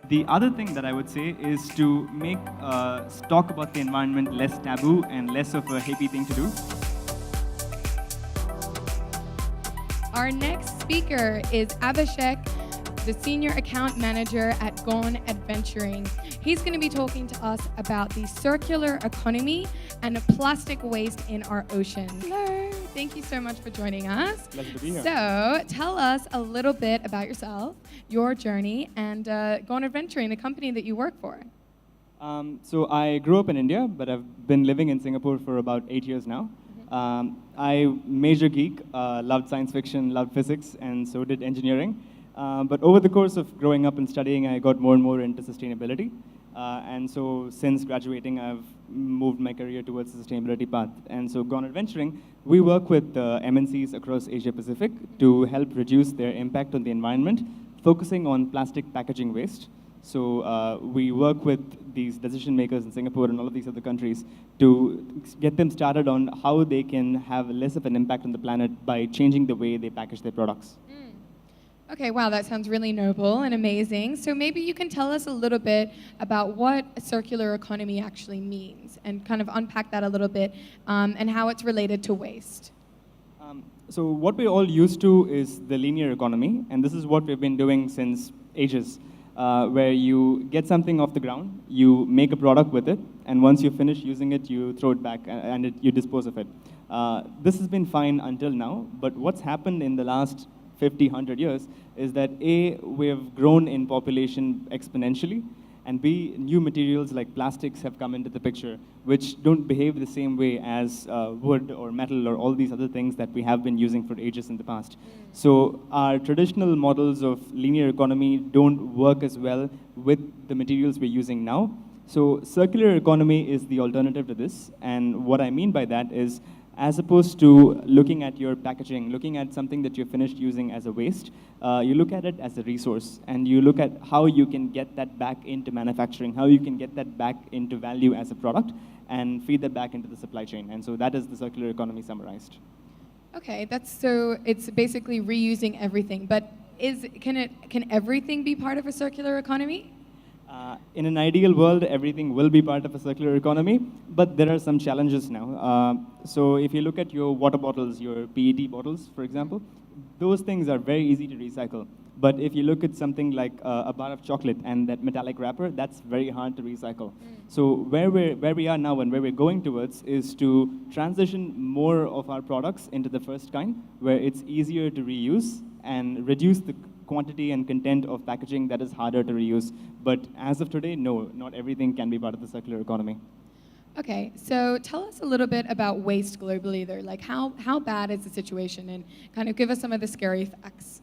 The other thing that I would say is to make talk about the environment less taboo and less of a hippie thing to do. Our next speaker is Abishek, the Senior Account Manager at Gone Adventurin. He's going to be talking to us about the circular economy and plastic waste in our ocean. Hello, thank you so much for joining us. Pleasure to be here. So tell us a little bit about yourself, your journey, and Gone Adventurin, the company that you work for. So I grew up in India, but I've been living in Singapore for about 8 years now. I major geek, loved science fiction, loved physics, and so did engineering. But over the course of growing up and studying, I got more and more into sustainability. And so since graduating, I've moved my career towards the sustainability path. And so Gone Adventuring, we work with MNCs across Asia Pacific to help reduce their impact on the environment, focusing on plastic packaging waste. So we work with these decision makers in Singapore and all of these other countries to get them started on how they can have less of an impact on the planet by changing the way they package their products. Okay, wow, that sounds really noble and amazing. So maybe you can tell us a little bit about what a circular economy actually means and kind of unpack that a little bit and how it's related to waste. So what we're all used to is the linear economy, and this is what we've been doing since ages, where you get something off the ground, you make a product with it, and once you finish using it, you throw it back and you dispose of it. This has been fine until now, but what's happened in the last 50, 100 years is that A, we have grown in population exponentially, and B, new materials like plastics have come into the picture, which don't behave the same way as wood or metal or all these other things that we have been using for ages in the past. So our traditional models of linear economy don't work as well with the materials we're using now. So circular economy is the alternative to this, and what I mean by that is, as opposed to looking at your packaging, looking at something that you finished using as a waste, you look at it as a resource, and you look at how you can get that back into manufacturing, how you can get that back into value as a product, and feed that back into the supply chain. And so that is the circular economy summarized. Okay, so it's basically reusing everything, but can everything be part of a circular economy? In an ideal world, everything will be part of a circular economy, but there are some challenges now. So if you look at your water bottles, your PET bottles, for example, those things are very easy to recycle. But if you look at something like a bar of chocolate and that metallic wrapper, that's very hard to recycle. So where we are now and where we're going towards is to transition more of our products into the first kind, where it's easier to reuse and reduce the quantity and content of packaging that is harder to reuse. But as of today, no, not everything can be part of the circular economy. Okay, so tell us a little bit about waste globally there. Like how bad is the situation, and kind of give us some of the scary facts.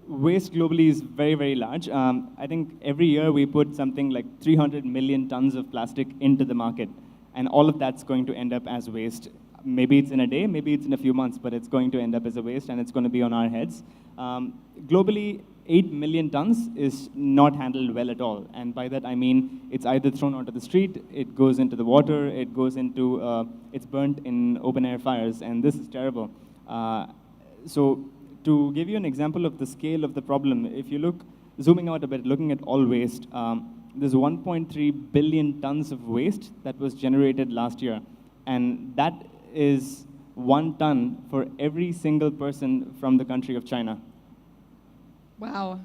Waste globally is very, very large. I think every year we put something like 300 million tons of plastic into the market, and all of that's going to end up as waste. Maybe it's in a day, maybe it's in a few months, but it's going to end up as a waste, and it's going to be on our heads. Globally, 8 million tons is not handled well at all. And by that, I mean it's either thrown onto the street, it goes into the water, it goes into, it's burnt in open-air fires, and this is terrible. So to give you an example of the scale of the problem, if you look, zooming out a bit, looking at all waste, there's 1.3 billion tons of waste that was generated last year. And that is 1 ton for every single person from the country of China. Wow,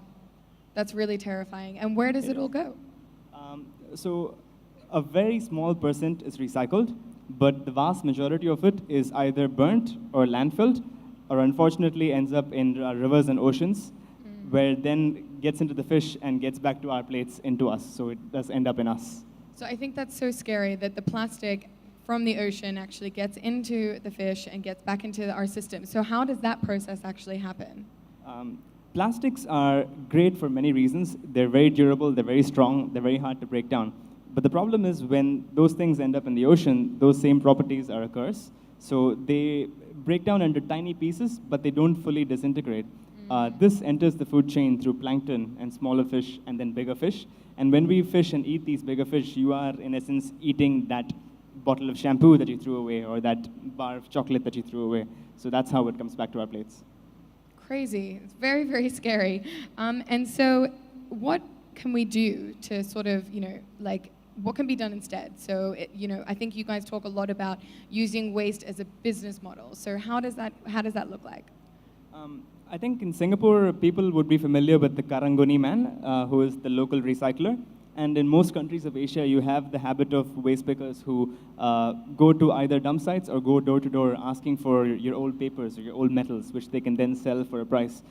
that's really terrifying. And where does it all go? So a very small percent is recycled, but the vast majority of it is either burnt or landfilled, or unfortunately ends up in rivers and oceans, where it then gets into the fish and gets back to our plates into us. So it does end up in us. So I think that's so scary that the plastic from the ocean actually gets into the fish and gets back into our system. So how does that process actually happen? Plastics are great for many reasons. They're very durable, they're very strong, they're very hard to break down. But the problem is when those things end up in the ocean, those same properties are a curse. So they break down into tiny pieces, but they don't fully disintegrate. This enters the food chain through plankton and smaller fish and then bigger fish. And when we fish and eat these bigger fish, you are, in essence, eating that bottle of shampoo that you threw away or that bar of chocolate that you threw away. So that's how it comes back to our plates. Crazy. It's very, very scary. And so what can we do to sort of, like, what can be done instead? So, I think you guys talk a lot about using waste as a business model. So how does that look like? I think in Singapore, people would be familiar with the Karangoni man, who is the local recycler. And in most countries of Asia, you have the habit of waste pickers who go to either dump sites or go door to door asking for your old papers or your old metals, which they can then sell for a price.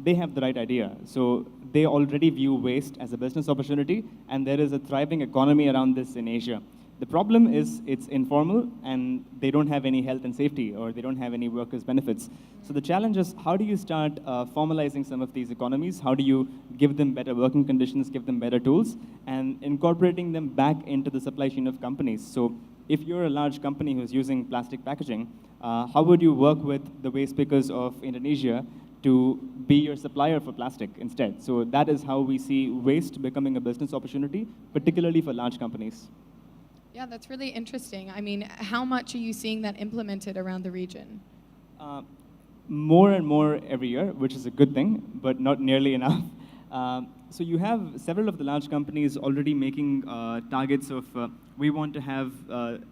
They have the right idea. So they already view waste as a business opportunity, and there is a thriving economy around this in Asia. The problem is it's informal, and they don't have any health and safety, or they don't have any workers' benefits. So the challenge is, how do you start formalizing some of these economies? How do you give them better working conditions, give them better tools, and incorporating them back into the supply chain of companies? So if you're a large company who's using plastic packaging, how would you work with the waste pickers of Indonesia to be your supplier for plastic instead? So that is how we see waste becoming a business opportunity, particularly for large companies. Yeah, that's really interesting. I mean, how much are you seeing that implemented around the region? More and more every year, which is a good thing, but not nearly enough. So you have several of the large companies already making targets of, we want to have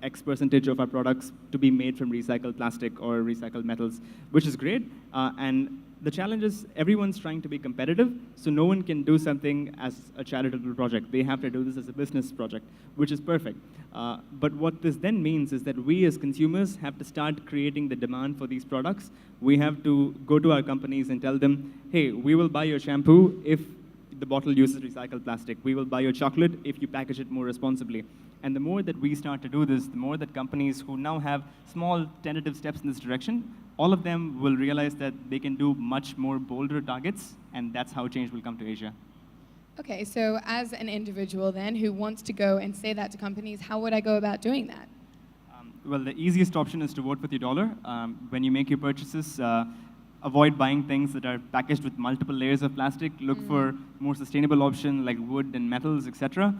X percentage of our products to be made from recycled plastic or recycled metals, which is great. And the challenge is everyone's trying to be competitive, so no one can do something as a charitable project. They have to do this as a business project, which is perfect. But what this then means is that we as consumers have to start creating the demand for these products. We have to go to our companies and tell them, hey, we will buy your shampoo if the bottle uses recycled plastic. We will buy your chocolate if you package it more responsibly. And the more that we start to do this, the more that companies who now have small tentative steps in this direction, all of them will realize that they can do much more bolder targets, and that's how change will come to Asia. Okay, so as an individual then who wants to go and say that to companies, how would I go about doing that? Well, the easiest option is to vote with your dollar. When you make your purchases, avoid buying things that are packaged with multiple layers of plastic. Look for more sustainable options like wood and metals, etc.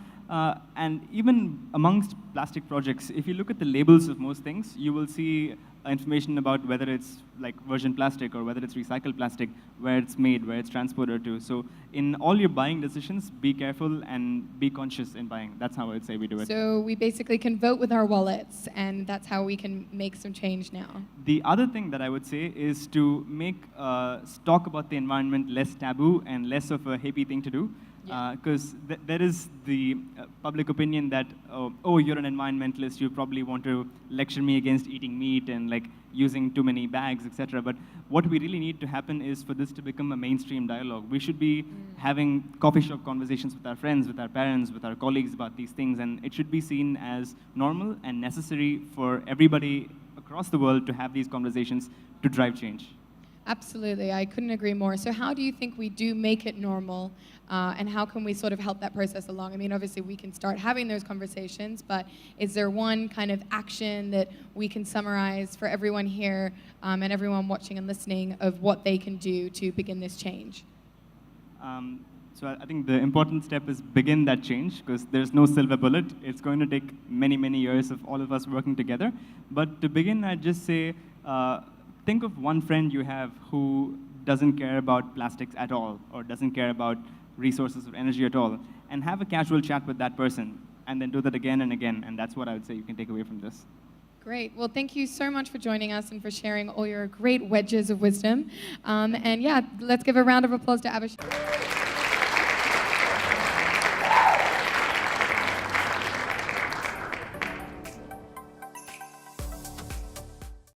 And even amongst plastic projects, if you look at the labels of most things, you will see information about whether it's like virgin plastic or whether it's recycled plastic, where it's made, where it's transported to. So in all your buying decisions, be careful and be conscious in buying. That's how I'd say we do it. So we basically can vote with our wallets, and that's how we can make some change now. The other thing that I would say is to make talk about the environment less taboo and less of a hippie thing to do. Because there is the public opinion that, oh, you're an environmentalist, you probably want to lecture me against eating meat and like using too many bags, etc. But what we really need to happen is for this to become a mainstream dialogue. We should be having coffee shop conversations with our friends, with our parents, with our colleagues about these things, and it should be seen as normal and necessary for everybody across the world to have these conversations to drive change. Absolutely, I couldn't agree more. So how do you think we do make it normal, and how can we sort of help that process along? I mean, obviously we can start having those conversations, but is there one kind of action that we can summarize for everyone here and everyone watching and listening of what they can do to begin this change? So I think the important step is begin that change, because there's no silver bullet. It's going to take many, many years of all of us working together. But to begin, I'd just say, think of one friend you have who doesn't care about plastics at all, or doesn't care about resources or energy at all, and have a casual chat with that person, and then do that again and again, and that's what I would say you can take away from this. Great. Well, thank you so much for joining us and for sharing all your great wedges of wisdom. And yeah, let's give a round of applause to Abishek.